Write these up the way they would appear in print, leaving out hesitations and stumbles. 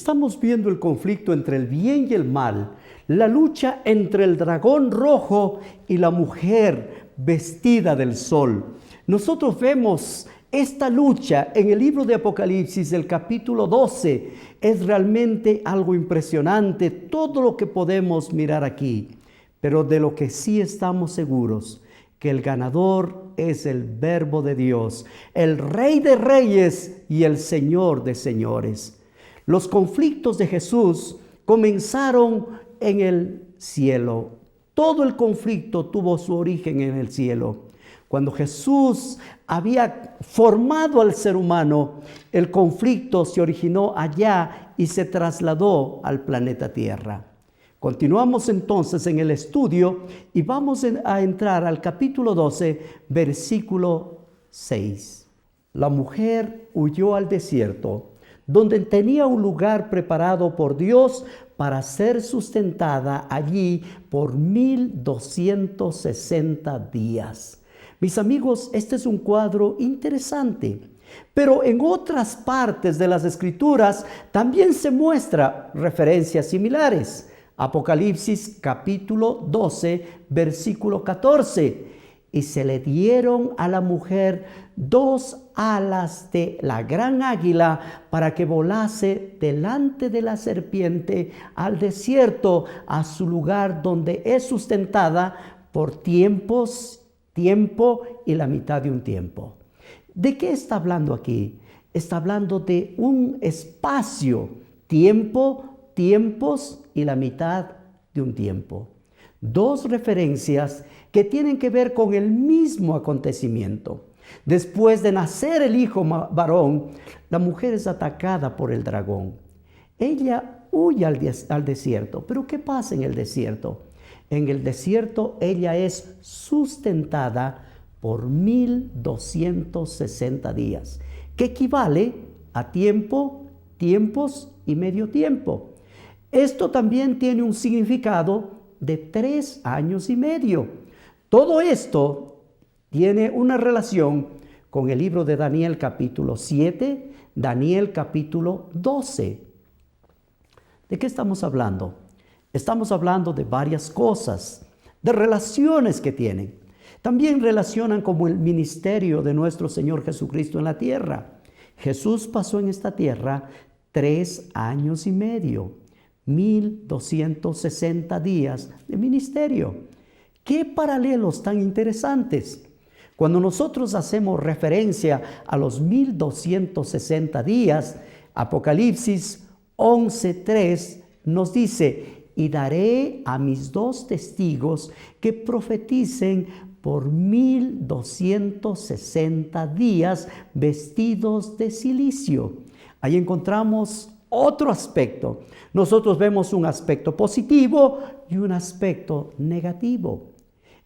Estamos viendo el conflicto entre el bien y el mal, la lucha entre el dragón rojo y la mujer vestida del sol. Nosotros vemos esta lucha en el libro de Apocalipsis, el capítulo 12. Es realmente algo impresionante todo lo que podemos mirar aquí. Pero de lo que sí estamos seguros, que el ganador es el Verbo de Dios, el Rey de Reyes y el Señor de Señores. Los conflictos de Jesús comenzaron en el cielo. Todo el conflicto tuvo su origen en el cielo. Cuando Jesús había formado al ser humano, el conflicto se originó allá y se trasladó al planeta Tierra. Continuamos entonces en el estudio y vamos a entrar al capítulo 12, versículo 6. La mujer huyó al desierto, donde tenía un lugar preparado por Dios para ser sustentada allí por 1260 días. Mis amigos, este es un cuadro interesante, pero en otras partes de las Escrituras también se muestra referencias similares. Apocalipsis capítulo 12, versículo 14. Y se le dieron a la mujer 2 alas de la gran águila para que volase delante de la serpiente al desierto, a su lugar donde es sustentada por tiempo y la mitad de un tiempo. ¿De qué está hablando aquí? Está hablando de un espacio, tiempos y la mitad de un tiempo. 2 referencias que tienen que ver con el mismo acontecimiento. Después de nacer el hijo varón, la mujer es atacada por el dragón. Ella huye al desierto. ¿Pero qué pasa en el desierto? En el desierto ella es sustentada por 1260 días, que equivale a tiempos y medio tiempo. Esto también tiene un significado de 3 años y medio. Todo esto tiene una relación con el libro de Daniel capítulo 7, Daniel capítulo 12. ¿De qué estamos hablando? Estamos hablando de varias cosas, de relaciones que tienen. También relacionan como el ministerio de nuestro Señor Jesucristo en la tierra. Jesús pasó en esta tierra 3 años y medio. 1260 días de ministerio. ¡Qué paralelos tan interesantes! Cuando nosotros hacemos referencia a los 1260 días, Apocalipsis 11:3 nos dice: y daré a mis 2 testigos que profeticen por 1260 días vestidos de cilicio. Ahí encontramos otro aspecto. Nosotros vemos un aspecto positivo y un aspecto negativo.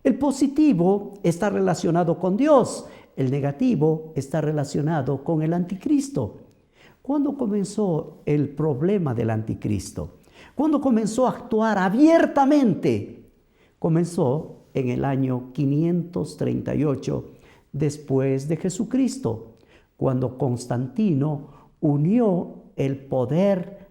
El positivo está relacionado con Dios. El negativo está relacionado con el anticristo. ¿Cuándo comenzó el problema del anticristo? ¿Cuándo comenzó a actuar abiertamente? Comenzó en el año 538 después de Jesucristo, cuando Constantino unió el poder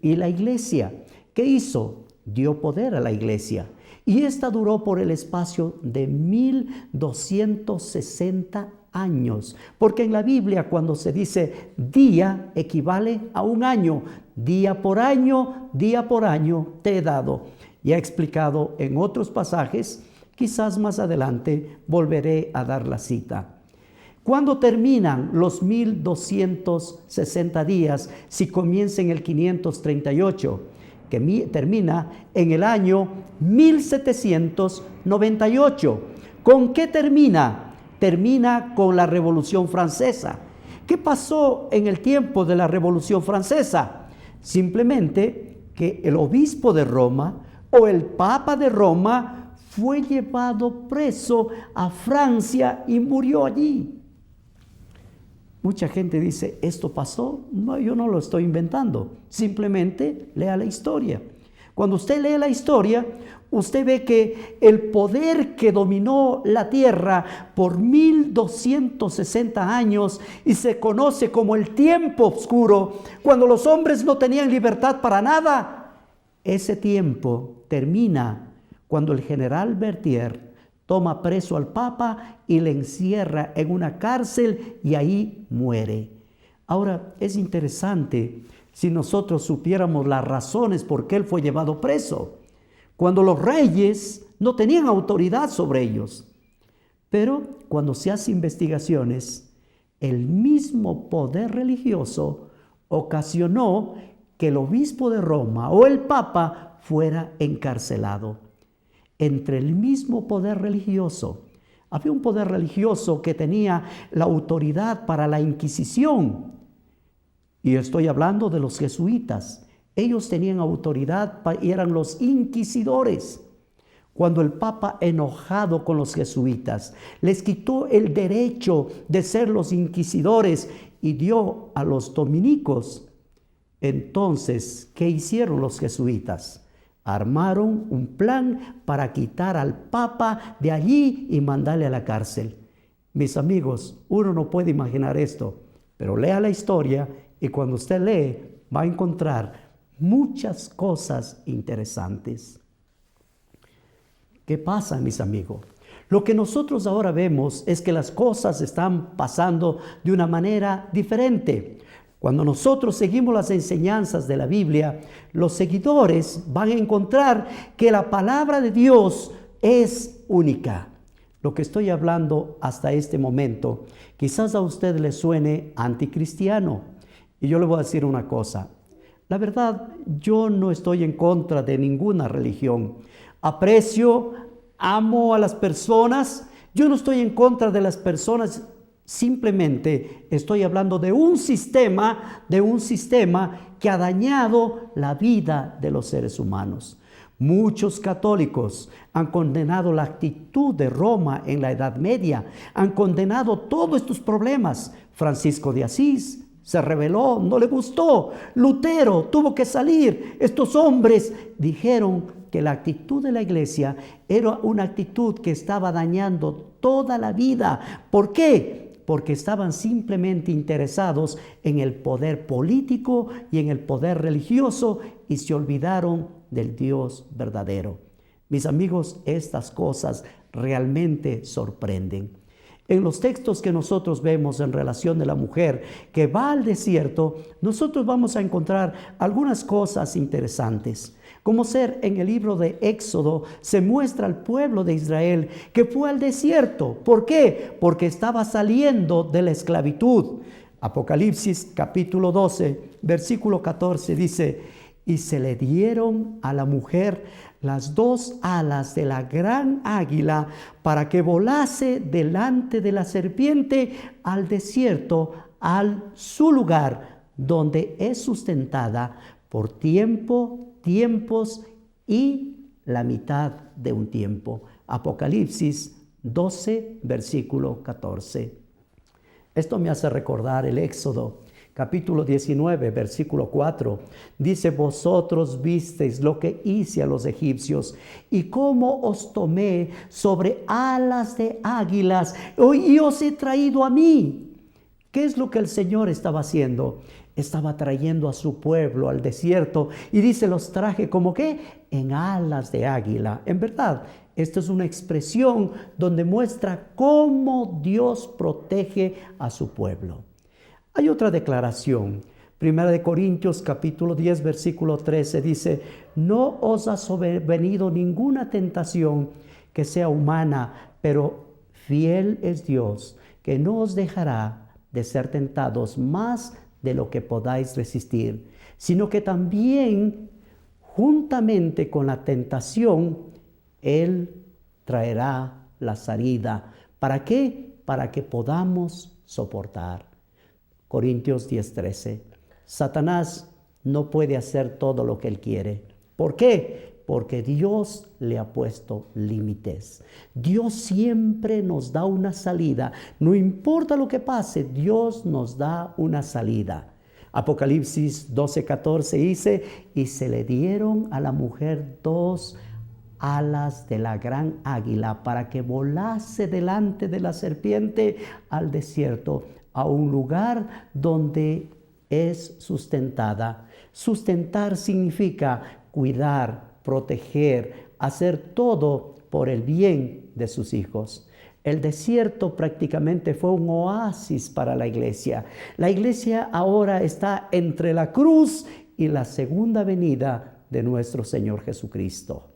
y la iglesia. ¿Qué hizo? Dio poder a la iglesia. Y esta duró por el espacio de 1260 años. Porque en la Biblia, cuando se dice día, equivale a un año. Día por año te he dado. Ya he explicado en otros pasajes, quizás más adelante volveré a dar la cita. ¿Cuándo terminan los 1260 días? Si comienza en el 538, que termina en el año 1798. ¿Con qué termina? Termina con la Revolución Francesa. ¿Qué pasó en el tiempo de la Revolución Francesa? Simplemente que el obispo de Roma o el papa de Roma fue llevado preso a Francia y murió allí. Mucha gente dice, ¿esto pasó? No, yo no lo estoy inventando. Simplemente lea la historia. Cuando usted lee la historia, usted ve que el poder que dominó la tierra por 1260 años y se conoce como el tiempo oscuro, cuando los hombres no tenían libertad para nada, ese tiempo termina cuando el general Berthier toma preso al Papa y le encierra en una cárcel y ahí muere. Ahora, es interesante si nosotros supiéramos las razones por qué él fue llevado preso, cuando los reyes no tenían autoridad sobre ellos. Pero cuando se hacen investigaciones, el mismo poder religioso ocasionó que el obispo de Roma o el Papa fuera encarcelado. Entre el mismo poder religioso, había un poder religioso que tenía la autoridad para la Inquisición. Y estoy hablando de los jesuitas. Ellos tenían autoridad y eran los inquisidores. Cuando el Papa, enojado con los jesuitas, les quitó el derecho de ser los inquisidores y dio a los dominicos, entonces, ¿qué hicieron los jesuitas? Armaron un plan para quitar al Papa de allí y mandarle a la cárcel. Mis amigos, uno no puede imaginar esto, pero lea la historia y cuando usted lee va a encontrar muchas cosas interesantes. ¿Qué pasa, mis amigos? Lo que nosotros ahora vemos es que las cosas están pasando de una manera diferente. Cuando nosotros seguimos las enseñanzas de la Biblia, los seguidores van a encontrar que la palabra de Dios es única. Lo que estoy hablando hasta este momento, quizás a usted le suene anticristiano. Y yo le voy a decir una cosa. La verdad, yo no estoy en contra de ninguna religión. Aprecio, amo a las personas. Yo no estoy en contra de las personas. Simplemente estoy hablando de un sistema que ha dañado la vida de los seres humanos. Muchos católicos han condenado la actitud de Roma en la Edad Media, han condenado todos estos problemas. Francisco de Asís se rebeló, no le gustó. Lutero tuvo que salir. Estos hombres dijeron que la actitud de la iglesia era una actitud que estaba dañando toda la vida. ¿Por qué? Porque estaban simplemente interesados en el poder político y en el poder religioso y se olvidaron del Dios verdadero. Mis amigos, estas cosas realmente sorprenden. En los textos que nosotros vemos en relación de la mujer que va al desierto, nosotros vamos a encontrar algunas cosas interesantes. Como ser en el libro de Éxodo se muestra al pueblo de Israel que fue al desierto. ¿Por qué? Porque estaba saliendo de la esclavitud. Apocalipsis capítulo 12, versículo 14 dice: y se le dieron a la mujer las dos alas de la gran águila para que volase delante de la serpiente al desierto, su lugar donde es sustentada por tiempos y la mitad de un tiempo. Apocalipsis 12, versículo 14. Esto me hace recordar el Éxodo, capítulo 19, versículo 4. Dice: vosotros visteis lo que hice a los egipcios y cómo os tomé sobre alas de águilas y os he traído a mí. ¿Qué es lo que el Señor estaba haciendo? Estaba trayendo a su pueblo al desierto y dice: los traje como que en alas de águila. En verdad, esta es una expresión donde muestra cómo Dios protege a su pueblo. Hay otra declaración. 1 Corintios capítulo 10 versículo 13 dice: no os ha sobrevenido ninguna tentación que sea humana, pero fiel es Dios, que no os dejará de ser tentados más de lo que podáis resistir, sino que también juntamente con la tentación Él traerá la salida. ¿Para qué? Para que podamos soportar. Corintios 10:13. Satanás no puede hacer todo lo que él quiere. ¿Por qué? Porque Dios le ha puesto límites. Dios siempre nos da una salida. No importa lo que pase, Dios nos da una salida. Apocalipsis 12:14 dice, y se le dieron a la mujer 2 alas de la gran águila para que volase delante de la serpiente al desierto, a un lugar donde es sustentada. Sustentar significa cuidar, proteger, hacer todo por el bien de sus hijos. El desierto prácticamente fue un oasis para la iglesia. La iglesia ahora está entre la cruz y la segunda venida de nuestro Señor Jesucristo.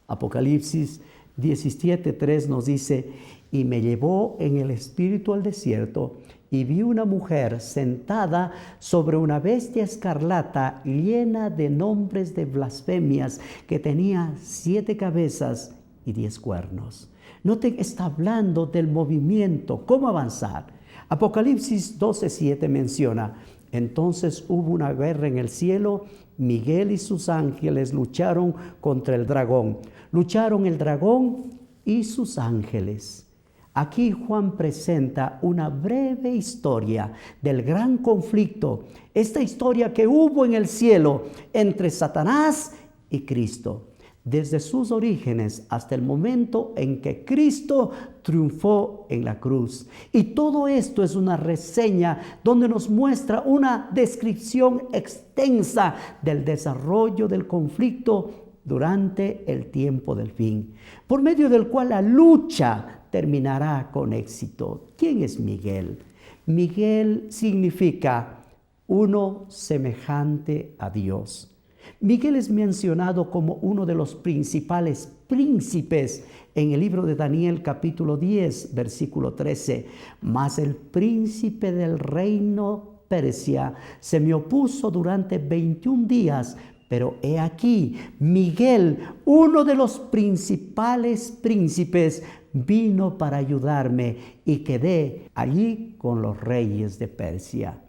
Apocalipsis 17:3 nos dice, y me llevó en el espíritu al desierto, y vi una mujer sentada sobre una bestia escarlata llena de nombres de blasfemias, que tenía 7 cabezas y 10 cuernos. Noten, está hablando del movimiento, cómo avanzar. Apocalipsis 12:7 menciona, entonces hubo una guerra en el cielo, Miguel y sus ángeles lucharon contra el dragón. Lucharon el dragón y sus ángeles. Aquí Juan presenta una breve historia del gran conflicto, esta historia que hubo en el cielo entre Satanás y Cristo, desde sus orígenes hasta el momento en que Cristo triunfó en la cruz. Y todo esto es una reseña donde nos muestra una descripción extensa del desarrollo del conflicto durante el tiempo del fin, por medio del cual la lucha terminará con éxito. ¿Quién es Miguel? Miguel significa uno semejante a Dios. Miguel es mencionado como uno de los principales príncipes en el libro de Daniel capítulo 10, versículo 13. Mas el príncipe del reino Persia se me opuso durante 21 días, pero he aquí, Miguel, uno de los principales príncipes, vino para ayudarme y quedé allí con los reyes de Persia.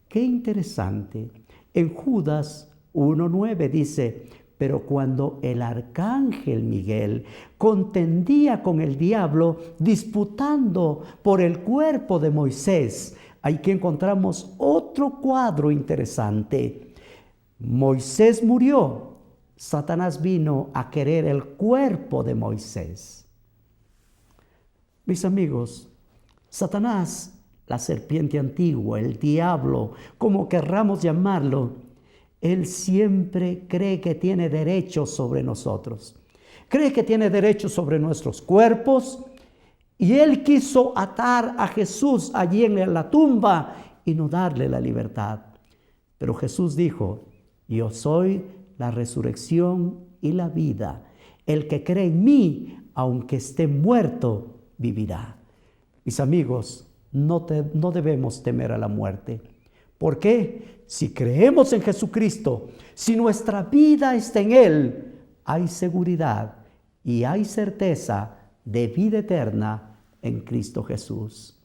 Qué interesante. En Judas 1:9 dice, pero cuando el arcángel Miguel contendía con el diablo, disputando por el cuerpo de Moisés, aquí encontramos otro cuadro interesante. Moisés murió, Satanás vino a querer el cuerpo de Moisés. Mis amigos, Satanás, la serpiente antigua, el diablo, como querramos llamarlo, él siempre cree que tiene derecho sobre nosotros. Cree que tiene derecho sobre nuestros cuerpos. Y él quiso atar a Jesús allí en la tumba y no darle la libertad. Pero Jesús dijo, yo soy la resurrección y la vida. El que cree en mí, aunque esté muerto, vivirá. Mis amigos, no debemos temer a la muerte. ¿Por qué? Si creemos en Jesucristo, si nuestra vida está en Él, hay seguridad y hay certeza de vida eterna en Cristo Jesús.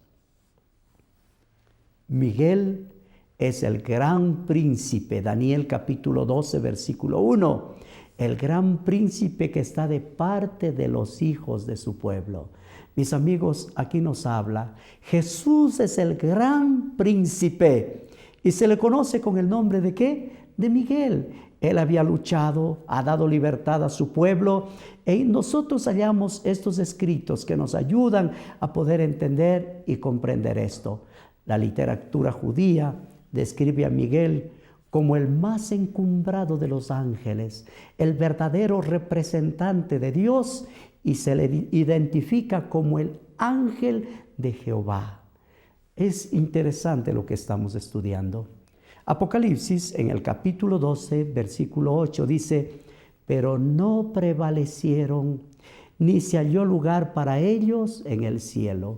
Miguel es el gran príncipe, Daniel capítulo 12, versículo 1, el gran príncipe que está de parte de los hijos de su pueblo. Mis amigos, aquí nos habla, Jesús es el gran príncipe y se le conoce con el nombre ¿de qué? De Miguel. Él había luchado, ha dado libertad a su pueblo y nosotros hallamos estos escritos que nos ayudan a poder entender y comprender esto. La literatura judía describe a Miguel como el más encumbrado de los ángeles, el verdadero representante de Dios, y se le identifica como el ángel de Jehová. Es interesante lo que estamos estudiando. Apocalipsis en el capítulo 12, versículo 8 dice, pero no prevalecieron, ni se halló lugar para ellos en el cielo.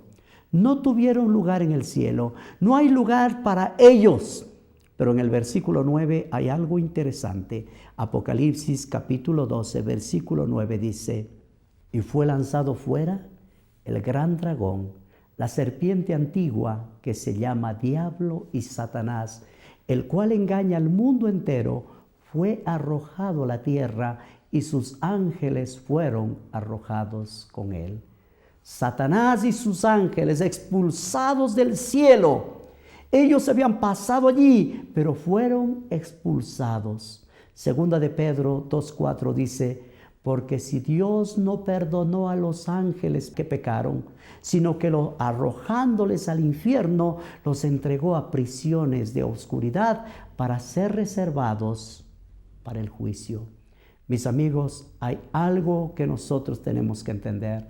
No tuvieron lugar en el cielo, no hay lugar para ellos. Pero en el versículo 9 hay algo interesante. Apocalipsis capítulo 12, versículo 9 dice, y fue lanzado fuera el gran dragón, la serpiente antigua que se llama Diablo y Satanás, el cual engaña al mundo entero, fue arrojado a la tierra y sus ángeles fueron arrojados con él. Satanás y sus ángeles expulsados del cielo. Ellos habían pasado allí, pero fueron expulsados. Segunda de Pedro 2:4 dice: porque si Dios no perdonó a los ángeles que pecaron, sino que arrojándoles al infierno, los entregó a prisiones de oscuridad para ser reservados para el juicio. Mis amigos, hay algo que nosotros tenemos que entender.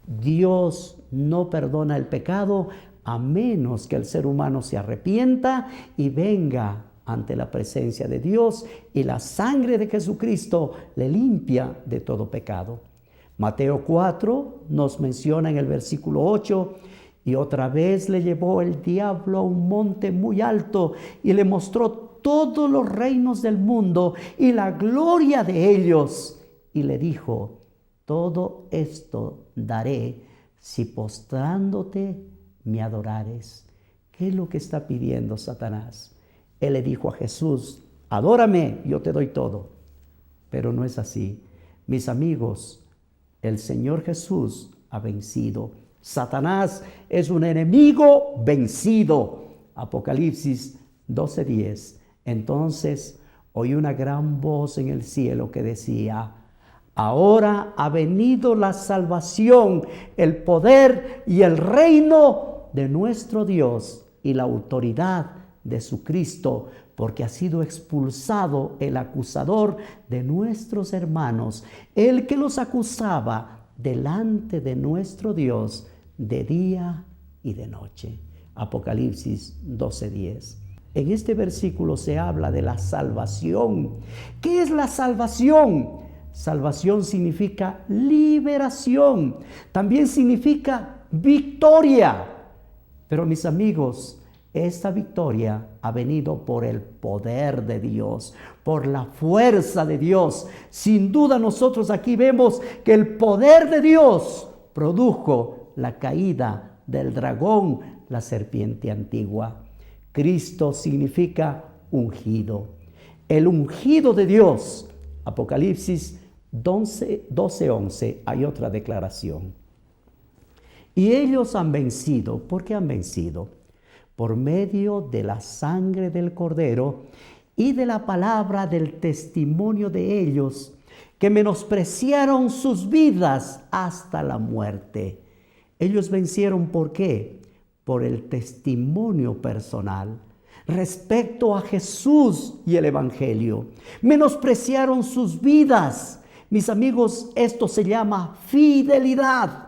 Dios no perdona el pecado a menos que el ser humano se arrepienta y venga ante la presencia de Dios, y la sangre de Jesucristo le limpia de todo pecado. Mateo 4 nos menciona en el versículo 8: y otra vez le llevó el diablo a un monte muy alto y le mostró todos los reinos del mundo y la gloria de ellos, y le dijo: todo esto daré si postrándote me adorares. ¿Qué es lo que está pidiendo Satanás? Él le dijo a Jesús: adórame, yo te doy todo. Pero no es así. Mis amigos, el Señor Jesús ha vencido. Satanás es un enemigo vencido. Apocalipsis 12:10. Entonces oí una gran voz en el cielo que decía: ahora ha venido la salvación, el poder y el reino de nuestro Dios y la autoridad de su Cristo, porque ha sido expulsado el acusador de nuestros hermanos, el que los acusaba delante de nuestro Dios de día y de noche. Apocalipsis 12:10. En este versículo se habla de la salvación. ¿Qué es la salvación? Salvación significa liberación, también significa victoria. Pero mis amigos, esta victoria ha venido por el poder de Dios, por la fuerza de Dios. Sin duda nosotros aquí vemos que el poder de Dios produjo la caída del dragón, la serpiente antigua. Cristo significa ungido. El ungido de Dios. Apocalipsis 12:11 hay otra declaración. Y ellos han vencido. ¿Por qué han vencido? Por medio de la sangre del Cordero y de la palabra del testimonio de ellos, que menospreciaron sus vidas hasta la muerte. Ellos vencieron, ¿por qué? Por el testimonio personal respecto a Jesús y el Evangelio. Menospreciaron sus vidas. Mis amigos, esto se llama fidelidad.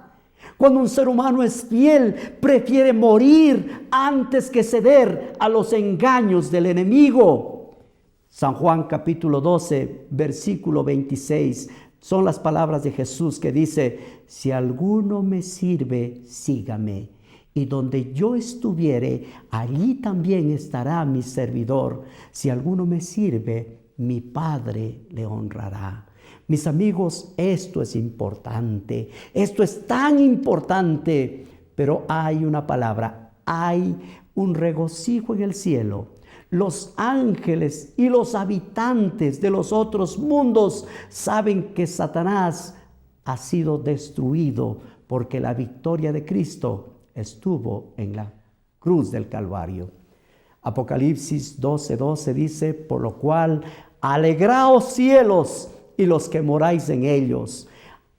Cuando un ser humano es fiel, prefiere morir antes que ceder a los engaños del enemigo. San Juan capítulo 12, versículo 26, son las palabras de Jesús que dice: si alguno me sirve, sígame. Y donde yo estuviere, allí también estará mi servidor. Si alguno me sirve, mi Padre le honrará. Mis amigos, esto es importante, esto es tan importante, pero hay una palabra, hay un regocijo en el cielo. Los ángeles y los habitantes de los otros mundos saben que Satanás ha sido destruido porque la victoria de Cristo estuvo en la cruz del Calvario. Apocalipsis 12:12 dice: por lo cual, alegraos cielos y los que moráis en ellos.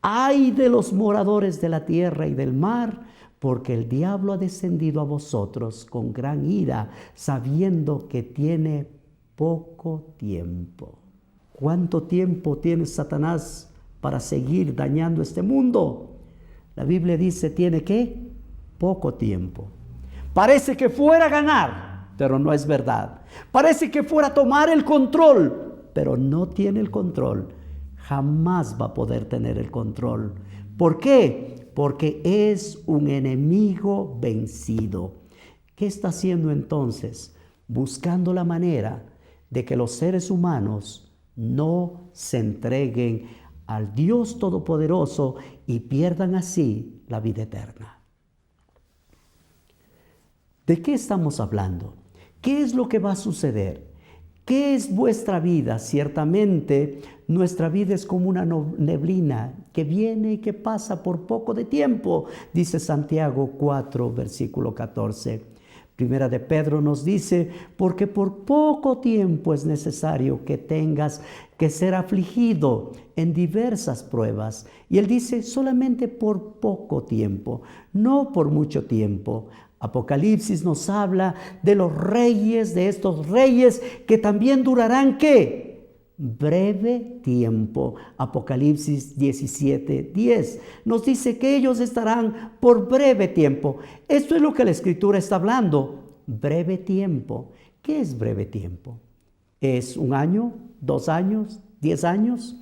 Ay de los moradores de la tierra y del mar, porque el diablo ha descendido a vosotros con gran ira, sabiendo que tiene poco tiempo. ¿Cuánto tiempo tiene Satanás para seguir dañando este mundo? La Biblia dice, ¿tiene qué? Poco tiempo. Parece que fuera a ganar, pero no es verdad. Parece que fuera a tomar el control, pero no tiene el control. Jamás va a poder tener el control. ¿Por qué? Porque es un enemigo vencido. ¿Qué está haciendo entonces? Buscando la manera de que los seres humanos no se entreguen al Dios Todopoderoso y pierdan así la vida eterna. ¿De qué estamos hablando? ¿Qué es lo que va a suceder? ¿Qué es vuestra vida? Ciertamente, nuestra vida es como una neblina que viene y que pasa por poco de tiempo, dice Santiago 4, versículo 14. Primera de Pedro nos dice, porque por poco tiempo es necesario que tengas que ser afligido en diversas pruebas. Y él dice, solamente por poco tiempo, no por mucho tiempo. Apocalipsis nos habla de los reyes, de estos reyes que también durarán, ¿qué? Breve tiempo. Apocalipsis 17:10 nos dice que ellos estarán por breve tiempo. Esto es lo que la Escritura está hablando. Breve tiempo. ¿Qué es breve tiempo? ¿Es 1 año, 2 años, 10 años?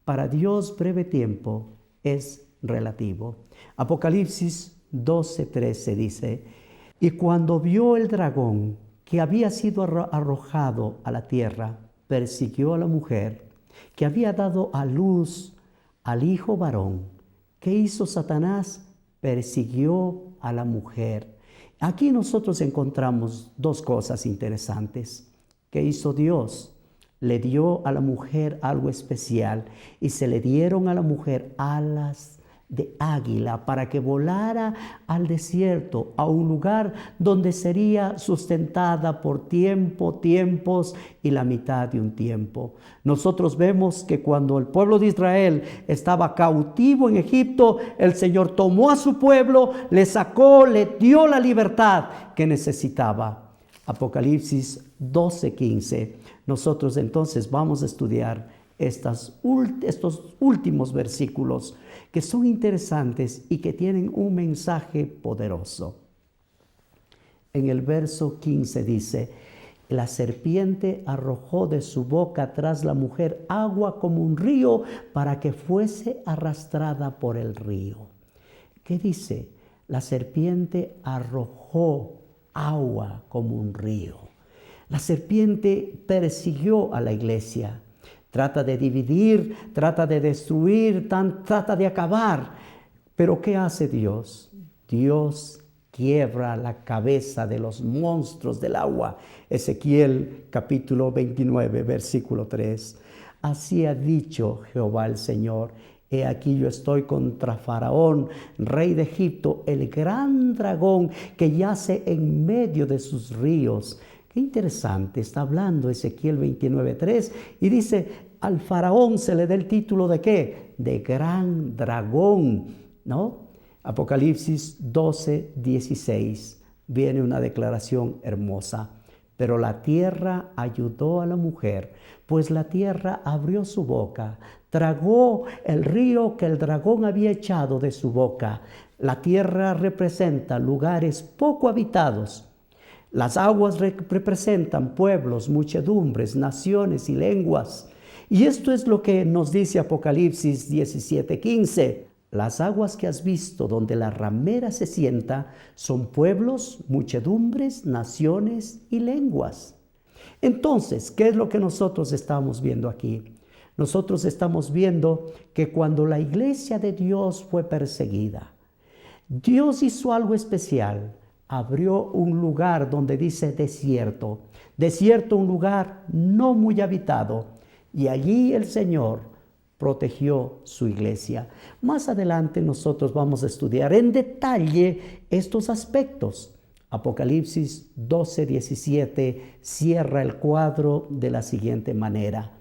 Para Dios breve tiempo es relativo. Apocalipsis 12:13 dice, y cuando vio el dragón que había sido arrojado a la tierra, persiguió a la mujer que había dado a luz al hijo varón. ¿Qué hizo Satanás? Persiguió a la mujer. Aquí nosotros encontramos 2 cosas interesantes. ¿Qué hizo Dios? Le dio a la mujer algo especial y se le dieron a la mujer alas de águila para que volara al desierto, a un lugar donde sería sustentada por tiempos y la mitad de un tiempo. Nosotros vemos que cuando el pueblo de Israel estaba cautivo en Egipto, el Señor tomó a su pueblo, le sacó, le dio la libertad que necesitaba. Apocalipsis 12:15. Nosotros entonces vamos a estudiar estos últimos versículos que son interesantes y que tienen un mensaje poderoso. En el verso 15 dice, la serpiente arrojó de su boca tras la mujer agua como un río para que fuese arrastrada por el río. ¿Qué dice? La serpiente arrojó agua como un río. La serpiente persiguió a la iglesia. Trata de dividir, trata de destruir, trata de acabar. Pero ¿qué hace Dios? Dios quiebra la cabeza de los monstruos del agua. Ezequiel capítulo 29, versículo 3. Así ha dicho Jehová el Señor. He aquí yo estoy contra Faraón, rey de Egipto, el gran dragón que yace en medio de sus ríos. Qué interesante, está hablando Ezequiel 29:3 y dice, al faraón se le da el título de ¿qué? De gran dragón, ¿no? Apocalipsis 12:16, viene una declaración hermosa. Pero la tierra ayudó a la mujer, pues la tierra abrió su boca, tragó el río que el dragón había echado de su boca. La tierra representa lugares poco habitados. Las aguas representan pueblos, muchedumbres, naciones y lenguas. Y esto es lo que nos dice Apocalipsis 17:15. Las aguas que has visto donde la ramera se sienta son pueblos, muchedumbres, naciones y lenguas. Entonces, ¿qué es lo que nosotros estamos viendo aquí? Nosotros estamos viendo que cuando la iglesia de Dios fue perseguida, Dios hizo algo especial. Abrió un lugar donde dice desierto. Desierto, un lugar no muy habitado. Y allí el Señor protegió su iglesia. Más adelante nosotros vamos a estudiar en detalle estos aspectos. Apocalipsis 12:17 cierra el cuadro de la siguiente manera.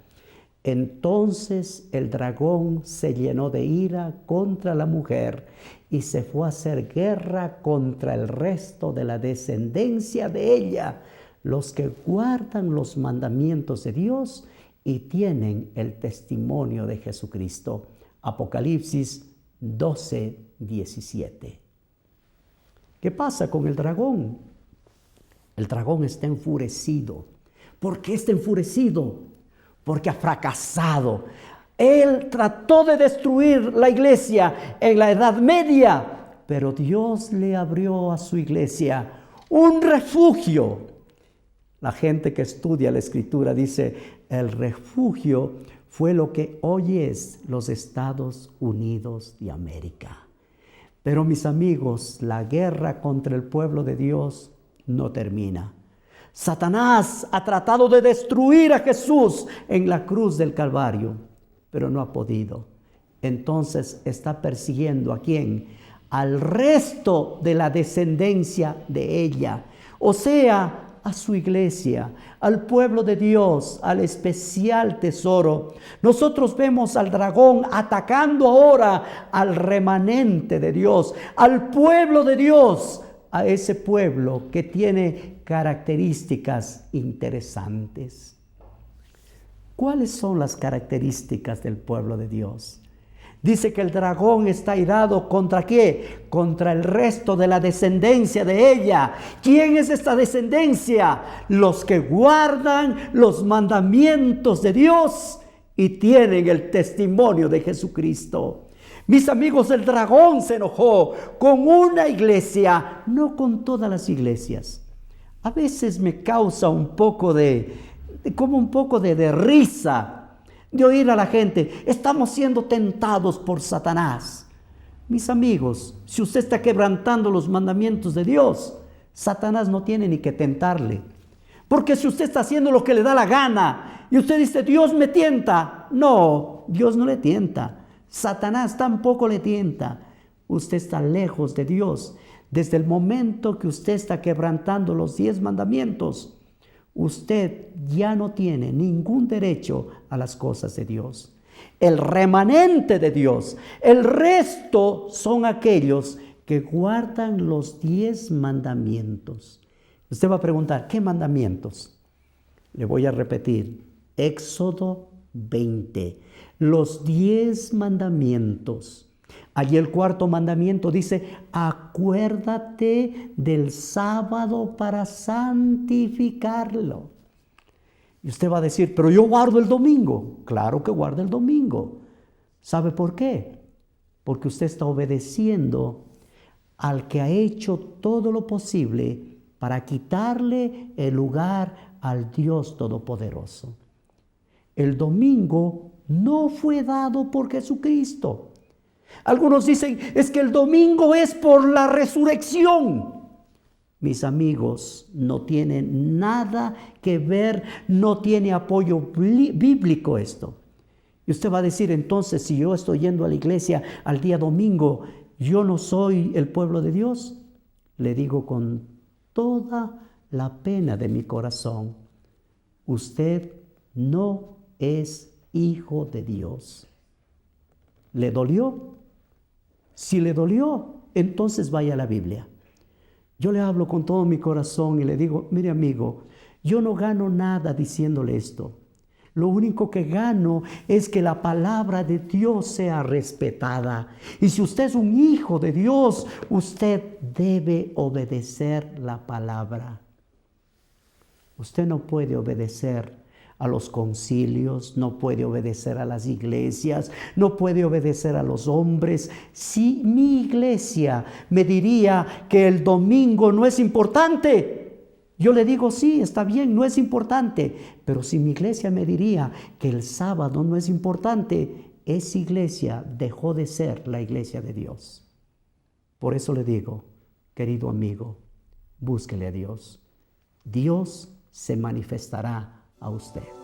Entonces el dragón se llenó de ira contra la mujer y se fue a hacer guerra contra el resto de la descendencia de ella, los que guardan los mandamientos de Dios y tienen el testimonio de Jesucristo. Apocalipsis 12:17. ¿Qué pasa con el dragón? El dragón está enfurecido. ¿Por qué está enfurecido? Porque ha fracasado. Él trató de destruir la iglesia en la Edad Media, pero Dios le abrió a su iglesia un refugio. La gente que estudia la Escritura dice, el refugio fue lo que hoy es los Estados Unidos de América. Pero mis amigos, la guerra contra el pueblo de Dios no termina. Satanás ha tratado de destruir a Jesús en la cruz del Calvario, pero no ha podido. Entonces está persiguiendo ¿a quién? Al resto de la descendencia de ella. o sea, a su iglesia, al pueblo de Dios, al especial tesoro. Nosotros vemos al dragón atacando ahora al remanente de Dios, al pueblo de Dios, a ese pueblo que tiene características interesantes. ¿Cuáles son las características del pueblo de Dios? Dice que el dragón está irado ¿contra qué? Contra el resto de la descendencia de ella. ¿Quién es esta descendencia? Los que guardan los mandamientos de Dios y tienen el testimonio de Jesucristo. Mis amigos, el dragón se enojó con una iglesia, no con todas las iglesias. A veces me causa un poco de risa de oír a la gente: estamos siendo tentados por Satanás. Mis amigos, si usted está quebrantando los mandamientos de Dios, Satanás no tiene ni que tentarle. Porque si usted está haciendo lo que le da la gana y usted dice: Dios me tienta, no, Dios no le tienta. Satanás tampoco le tienta. Usted está lejos de Dios. Desde el momento que usted está quebrantando los 10 mandamientos, usted ya no tiene ningún derecho a las cosas de Dios. El remanente de Dios, el resto son aquellos que guardan los 10 mandamientos. Usted va a preguntar: ¿qué mandamientos? Le voy a repetir: Éxodo 20, los 10 mandamientos. Allí el 4.º mandamiento dice: acuérdate del sábado para santificarlo. Y usted va a decir: pero yo guardo el domingo. Claro que guarda el domingo. ¿Sabe por qué? Porque usted está obedeciendo al que ha hecho todo lo posible para quitarle el lugar al Dios Todopoderoso. El domingo no fue dado por Jesucristo. Algunos dicen: es que el domingo es por la resurrección. Mis amigos, no tiene nada que ver, no tiene apoyo bíblico esto. Y usted va a decir: entonces, si yo estoy yendo a la iglesia al día domingo, ¿yo no soy el pueblo de Dios? Le digo con toda la pena de mi corazón: usted no es hijo de Dios. ¿Le dolió? Si le dolió, entonces vaya a la Biblia. Yo le hablo con todo mi corazón y le digo: mire, amigo, yo no gano nada diciéndole esto. Lo único que gano es que la palabra de Dios sea respetada. Y si usted es un hijo de Dios, usted debe obedecer la palabra. Usted no puede obedecer a los concilios, no puede obedecer a las iglesias, no puede obedecer a los hombres. Si mi iglesia me diría que el domingo no es importante, yo le digo: sí, está bien, no es importante. Pero si mi iglesia me diría que el sábado no es importante, esa iglesia dejó de ser la iglesia de Dios. Por eso le digo, querido amigo, búsquele a Dios. Dios se manifestará a usted.